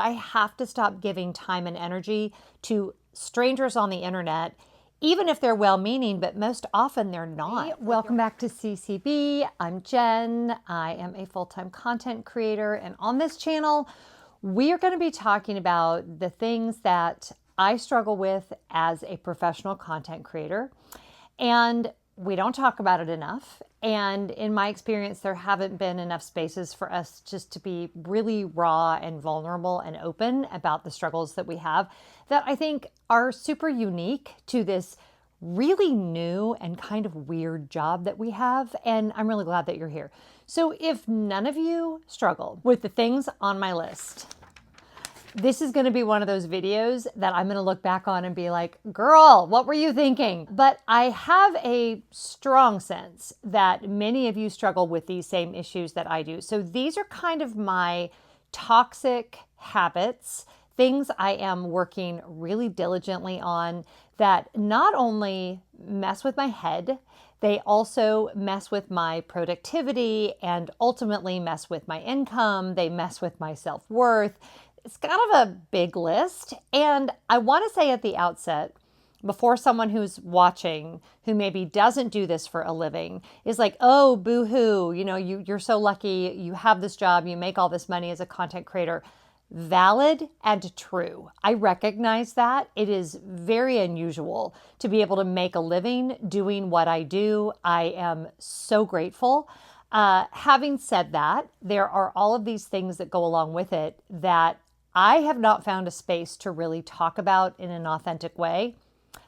I have to stop giving time and energy to strangers on the internet, even if they're well-meaning, but most often they're not. Welcome back to CCB. I'm Jen. I am a full-time content creator, and on this channel, we are going to be talking about the things that I struggle with as a professional content creator. And we don't talk about it enough. And in my experience, there haven't been enough spaces for us just to be really raw and vulnerable and open about the struggles that we have that I think are super unique to this really new and kind of weird job that we have. And I'm really glad that you're here. So if none of you struggle with the things on my list, this is going to be one of those videos that I'm going to look back on and be like, girl, what were you thinking? But I have a strong sense that many of you struggle with these same issues that I do. So these are kind of my toxic habits, things I am working really diligently on that not only mess with my head, they also mess with my productivity and ultimately mess with my income. They mess with my self-worth. It's kind of a big list. And I want to say at the outset, before someone who's watching, who maybe doesn't do this for a living, is like, oh, boo-hoo, you're so lucky, you have this job, you make all this money as a content creator. Valid and true. I recognize that. It is very unusual to be able to make a living doing what I do. I am so grateful. Having said that, there are all of these things that go along with it that I have not found a space to really talk about in an authentic way.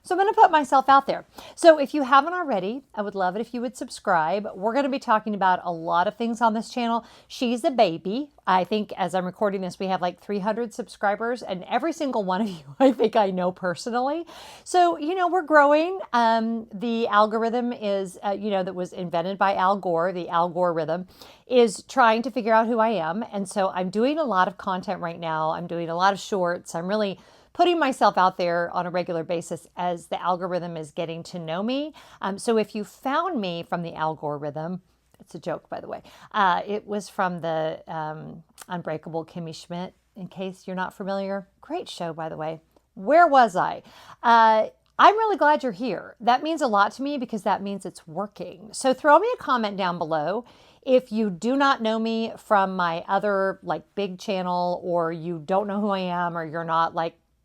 So I'm going to put myself out there. So if you haven't already, I would love it if you would subscribe. We're going to be talking about a lot of things on this channel. She's a baby. I think as I'm recording this, we have like 300 subscribers, and every single one of you, I think I know personally. So, we're growing. The algorithm is, that was invented by Al Gore. The Al Gore rhythm is trying to figure out who I am. And so I'm doing a lot of content right now. I'm doing a lot of shorts. I'm really putting myself out there on a regular basis as the algorithm is getting to know me. So if you found me from the algorithm, it's a joke, by the way. It was from the Unbreakable Kimmy Schmidt, in case you're not familiar. Great show, by the way. Where was I? I'm really glad you're here. That means a lot to me because that means it's working. So throw me a comment down below. If you do not know me from my other big channel, or you don't know who I am, or you're not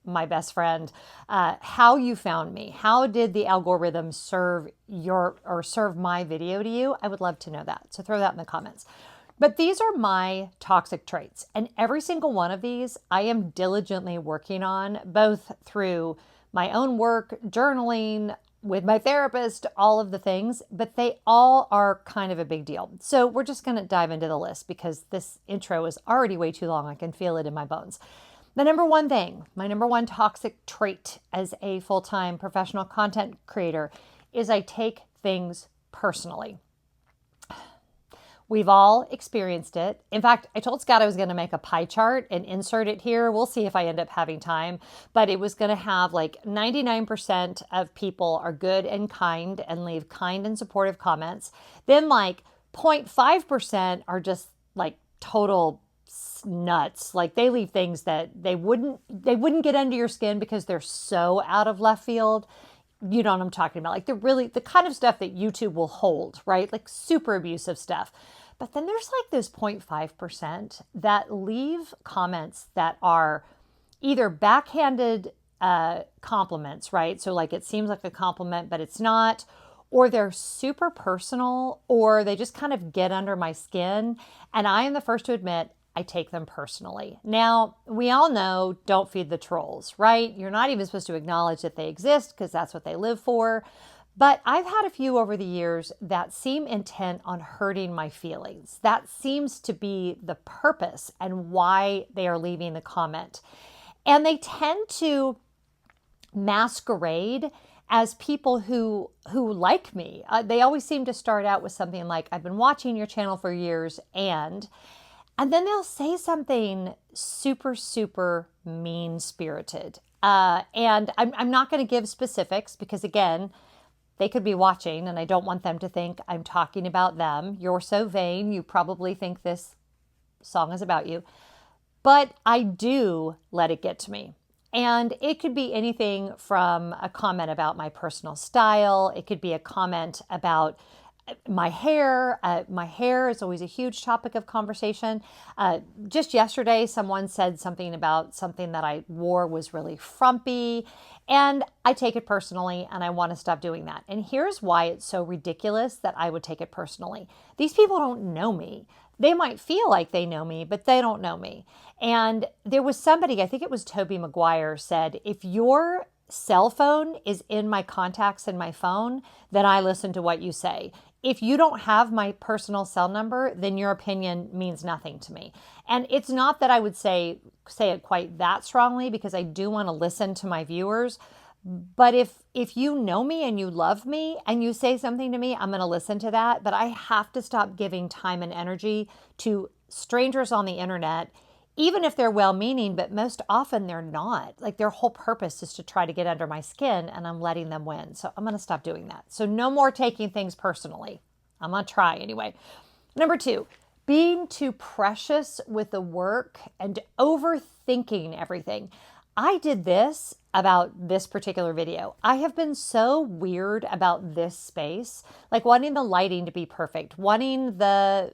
my best friend, how you found me. How did the algorithm serve my video to you? I would love to know that. So throw that in the comments. But these are my toxic traits. And every single one of these I am diligently working on, both through my own work, journaling, with my therapist, all of the things, but they all are kind of a big deal. So we're just going to dive into the list because this intro is already way too long. I can feel it in my bones. The number one thing, my number one toxic trait as a full-time professional content creator is I take things personally. We've all experienced it. In fact, I told Scott I was going to make a pie chart and insert it here. We'll see if I end up having time, but it was going to have 99% of people are good and kind and leave kind and supportive comments. Then 0.5% are just total nuts. They leave things that they wouldn't get under your skin because they're so out of left field. You know what I'm talking about. The kind of stuff that YouTube will hold, right? Super abusive stuff. But then there's those 0.5% that leave comments that are either backhanded compliments, right? So it seems like a compliment, but it's not, or they're super personal, or they just kind of get under my skin. And I am the first to admit, I take them personally. Now, we all know, don't feed the trolls, right? You're not even supposed to acknowledge that they exist because that's what they live for. But I've had a few over the years that seem intent on hurting my feelings. That seems to be the purpose and why they are leaving the comment. And they tend to masquerade as people who like me. They always seem to start out with something like, I've been watching your channel for years, and then they'll say something super, super mean-spirited. And I'm not going to give specifics because, again, they could be watching and I don't want them to think I'm talking about them. You're so vain, you probably think this song is about you. but I do let it get to me. And it could be anything from a comment about my personal style. It could be a comment about my hair. My hair is always a huge topic of conversation. Just yesterday, someone said something about something that I wore was really frumpy, and I take it personally, and I want to stop doing that. And here's why it's so ridiculous that I would take it personally. These people don't know me. They might feel like they know me, but they don't know me. And there was somebody, I think it was Toby Maguire, said, if your cell phone is in my contacts in my phone, then I listen to what you say. If you don't have my personal cell number, then your opinion means nothing to me. And it's not that I would say it quite that strongly, because I do want to listen to my viewers. But if you know me and you love me and you say something to me, I'm going to listen to that. But I have to stop giving time and energy to strangers on the internet, even if they're well-meaning, but most often they're not. Like, their whole purpose is to try to get under my skin, and I'm letting them win. So I'm going to stop doing that. So no more taking things personally. I'm going to try anyway. Number 2, being too precious with the work and overthinking everything. I did this about this particular video. I have been so weird about this space, like wanting the lighting to be perfect, wanting the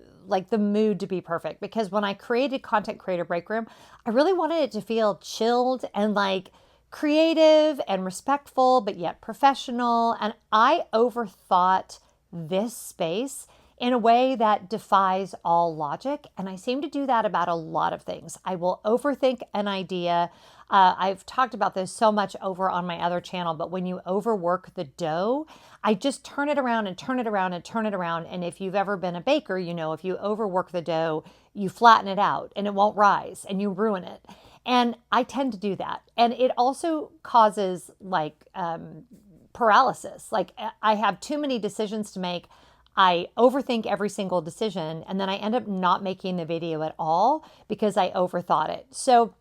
mood to be perfect. Because when I created Content Creator Breakroom, I really wanted it to feel chilled and like creative and respectful, but yet professional. And I overthought this space in a way that defies all logic. And I seem to do that about a lot of things. I will overthink an idea. I've talked about this so much over on my other channel, but when you overwork the dough, I just turn it around and turn it around and turn it around. And if you've ever been a baker, you know, if you overwork the dough, you flatten it out and it won't rise and you ruin it. And I tend to do that. And it also causes paralysis. Like, I have too many decisions to make. I overthink every single decision, and then I end up not making the video at all because I overthought it. So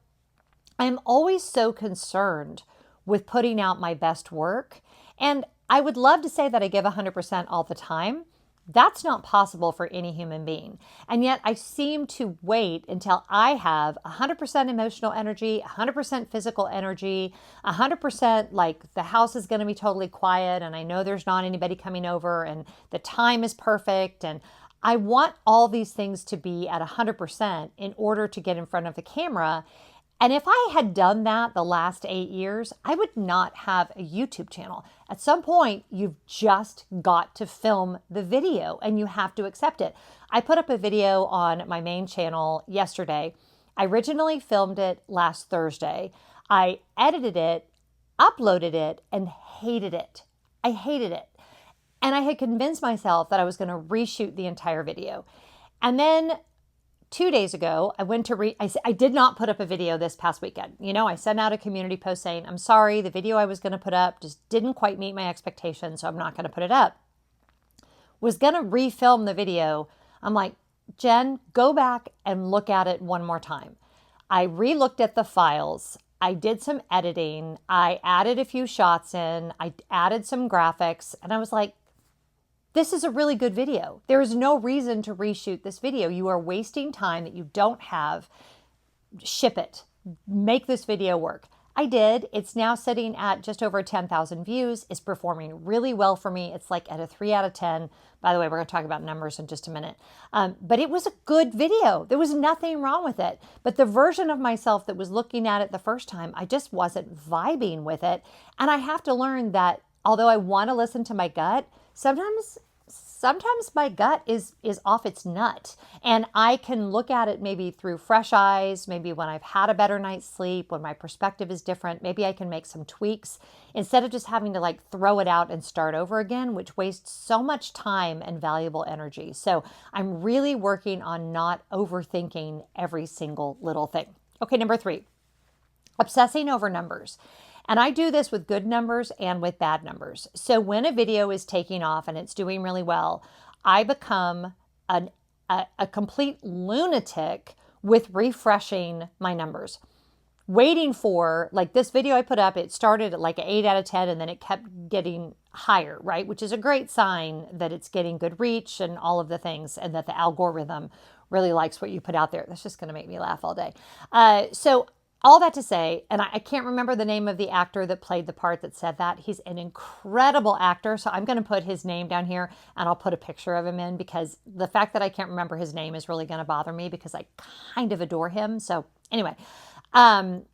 I'm always so concerned with putting out my best work. And I would love to say that I give 100% all the time. That's not possible for any human being. And yet I seem to wait until I have 100% emotional energy, 100% physical energy, 100% like the house is going to be totally quiet and I know there's not anybody coming over and the time is perfect. And I want all these things to be at 100% in order to get in front of the camera. And if I had done that the last 8 years, I would not have a YouTube channel. At some point, you've just got to film the video and you have to accept it. I put up a video on my main channel yesterday. I originally filmed it last Thursday. I edited it, uploaded it, and hated it. I hated it. And I had convinced myself that I was going to reshoot the entire video. And then 2 days ago, I went to I did not put up a video this past weekend. You know, I sent out a community post saying, I'm sorry, the video I was going to put up just didn't quite meet my expectations, so I'm not going to put it up. Was going to refilm the video. I'm like, Jen, go back and look at it one more time. I re-looked at the files. I did some editing. I added a few shots in. I added some graphics, and I was like, this is a really good video. There is no reason to reshoot this video. You are wasting time that you don't have. Ship it. Make this video work. I did. It's now sitting at just over 10,000 views. It's performing really well for me. It's like at a 3 out of 10. By the way, we're going to talk about numbers in just a minute. But it was a good video. There was nothing wrong with it. But the version of myself that was looking at it the first time, I just wasn't vibing with it. And I have to learn that although I want to listen to my gut, sometimes my gut is off its nut, and I can look at it maybe through fresh eyes, maybe when I've had a better night's sleep, when my perspective is different, maybe I can make some tweaks instead of just having to like throw it out and start over again, which wastes so much time and valuable energy. So I'm really working on not overthinking every single little thing. Okay, number 3, obsessing over numbers. And I do this with good numbers and with bad numbers. So when a video is taking off and it's doing really well, I become a complete lunatic with refreshing my numbers. Waiting for, like this video I put up, it started at like an 8 out of 10 and then it kept getting higher, right? Which is a great sign that it's getting good reach and all of the things and that the algorithm really likes what you put out there. That's just going to make me laugh all day. So all that to say, and I can't remember the name of the actor that played the part that said that. He's an incredible actor. So I'm going to put his name down here and I'll put a picture of him in, because the fact that I can't remember his name is really going to bother me, because I kind of adore him. So anyway, the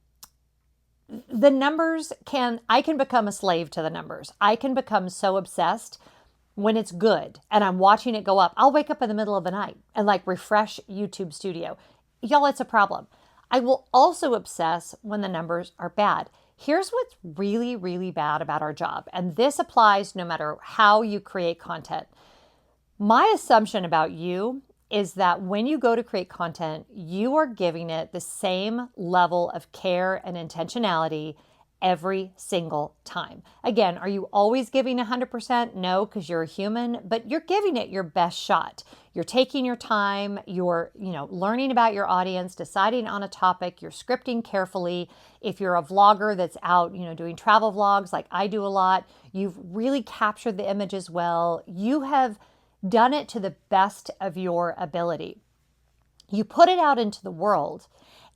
numbers I can become a slave to the numbers. I can become so obsessed when it's good and I'm watching it go up. I'll wake up in the middle of the night and like refresh YouTube Studio. Y'all, it's a problem. I will also obsess when the numbers are bad. Here's what's really, really bad about our job. And this applies no matter how you create content. My assumption about you is that when you go to create content, you are giving it the same level of care and intentionality every single time. Again, are you always giving 100%? No, because you're a human, but you're giving it your best shot. You're taking your time, you're, learning about your audience, deciding on a topic, you're scripting carefully. If you're a vlogger that's out, doing travel vlogs like I do a lot, you've really captured the images well. You have done it to the best of your ability. You put it out into the world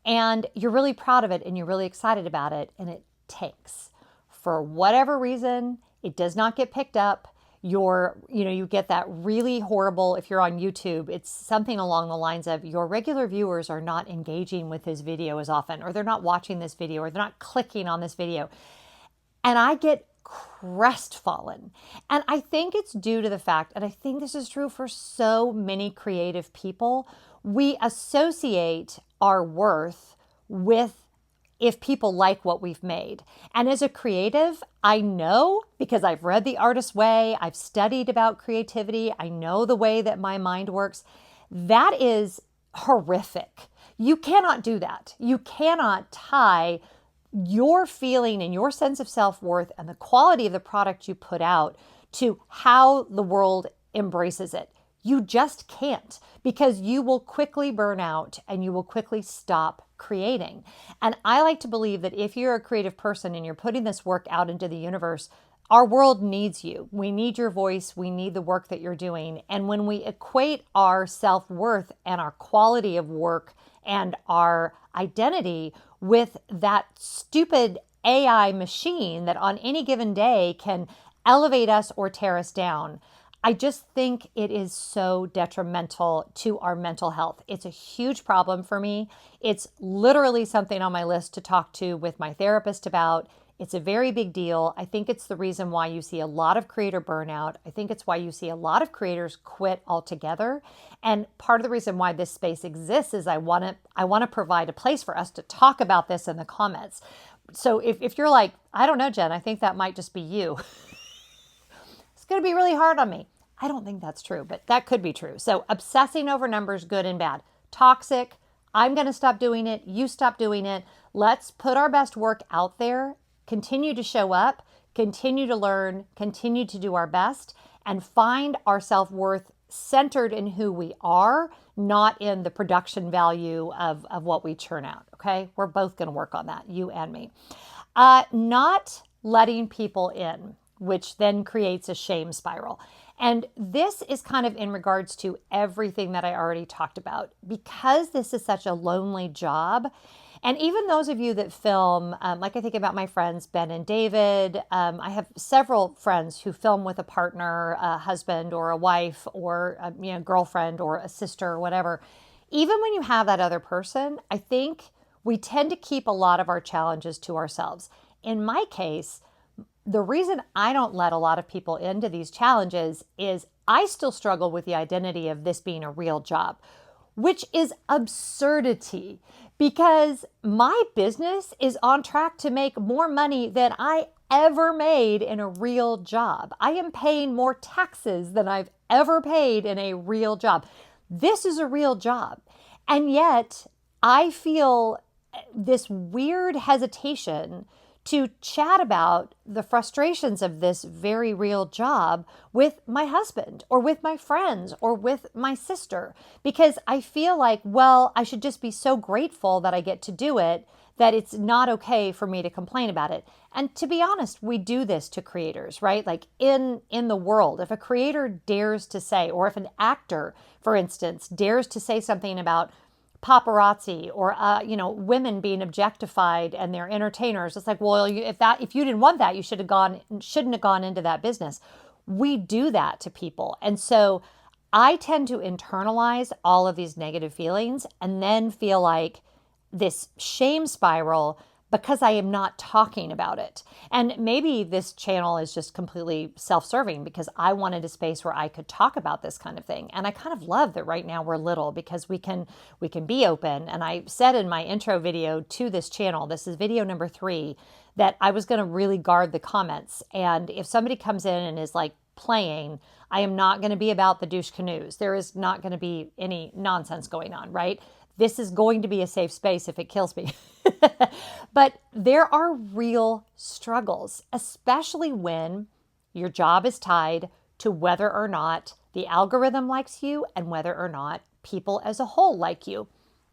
and you're really proud of it and you're really excited about it, and it tanks. For whatever reason, it does not get picked up. You get that really horrible, if you're on YouTube, it's something along the lines of your regular viewers are not engaging with this video as often, or they're not watching this video, or they're not clicking on this video. And I get crestfallen. And I think it's due to the fact, and I think this is true for so many creative people, we associate our worth with if people like what we've made. And as a creative, I know, because I've read The Artist's Way, I've studied about creativity, I know the way that my mind works, that is horrific. You cannot do that. You cannot tie your feeling and your sense of self-worth and the quality of the product you put out to how the world embraces it. You just can't, because you will quickly burn out and you will quickly stop creating. And I like to believe that if you're a creative person and you're putting this work out into the universe, our world needs you. We need your voice. We need the work that you're doing. And when we equate our self-worth and our quality of work and our identity with that stupid AI machine that on any given day can elevate us or tear us down, I just think it is so detrimental to our mental health. It's a huge problem for me. It's literally something on my list to talk to with my therapist about. It's a very big deal. I think it's the reason why you see a lot of creator burnout. I think it's why you see a lot of creators quit altogether. And part of the reason why this space exists is I want to provide a place for us to talk about this in the comments. So if you're like, I don't know, Jen, I think that might just be you. It's going to be really hard on me. I don't think that's true, but that could be true. So obsessing over numbers, good and bad. Toxic. I'm going to stop doing it. You stop doing it. Let's put our best work out there, continue to show up, continue to learn, continue to do our best, and find our self-worth centered in who we are, not in the production value of what we churn out. Okay. We're both going to work on that, you and me. Not letting people in, which then creates a shame spiral. And this is kind of in regards to everything that I already talked about, because this is such a lonely job. And even those of you that film, like I think about my friends, Ben and David, I have several friends who film with a partner, a husband or a wife or a girlfriend or a sister or whatever. Even when you have that other person, I think we tend to keep a lot of our challenges to ourselves. In my case, the reason I don't let a lot of people into these challenges is I still struggle with the identity of this being a real job, which is absurdity, because my business is on track to make more money than I ever made in a real job. I am paying more taxes than I've ever paid in a real job. This is a real job. And yet I feel this weird hesitation to chat about the frustrations of this very real job with my husband or with my friends or with my sister, because I feel like, well, I should just be so grateful that I get to do it that it's not okay for me to complain about it. And to be honest, we do this to creators, right? Like in the world, if a creator dares to say, or if an actor, for instance, dares to say something about paparazzi or women being objectified and they're entertainers, it's like, well, if you didn't want that, you shouldn't have gone into that business. We do that to people. And so I tend to internalize all of these negative feelings and then feel like this shame spiral because I am not talking about it. And maybe this channel is just completely self-serving because I wanted a space where I could talk about this kind of thing. And I kind of love that right now we're little because we can be open. And I said in my intro video to this channel, this is video number 3, that I was going to really guard the comments. And if somebody comes in and is like playing, I am not going to be about the douche canoes. There is not going to be any nonsense going on, right? This is going to be a safe space if it kills me. But there are real struggles, especially when your job is tied to whether or not the algorithm likes you and whether or not people as a whole like you.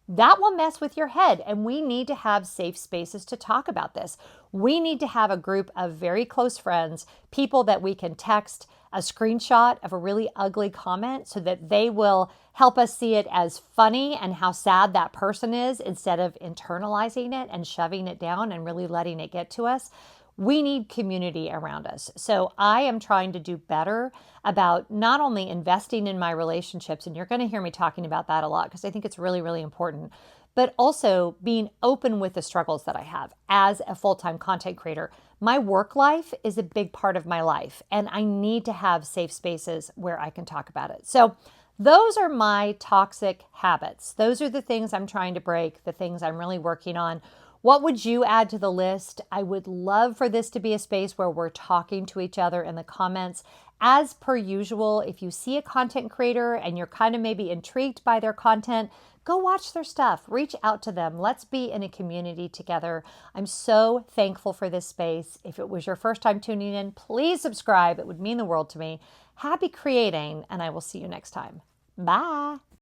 That will mess with your head, and we need to have safe spaces to talk about this. We need to have a group of very close friends, people that we can text a screenshot of a really ugly comment so that they will help us see it as funny and how sad that person is instead of internalizing it and shoving it down and really letting it get to us. We need community around us. So I am trying to do better about not only investing in my relationships, and you're going to hear me talking about that a lot because I think it's really, really important, but also being open with the struggles that I have as a full-time content creator. My work life is a big part of my life, and I need to have safe spaces where I can talk about it. So those are my toxic habits. Those are the things I'm trying to break, the things I'm really working on. What would you add to the list? I would love for this to be a space where we're talking to each other in the comments. As per usual, if you see a content creator and you're kind of maybe intrigued by their content, go watch their stuff, reach out to them. Let's be in a community together. I'm so thankful for this space. If it was your first time tuning in, please subscribe. It would mean the world to me. Happy creating, and I will see you next time. Bye.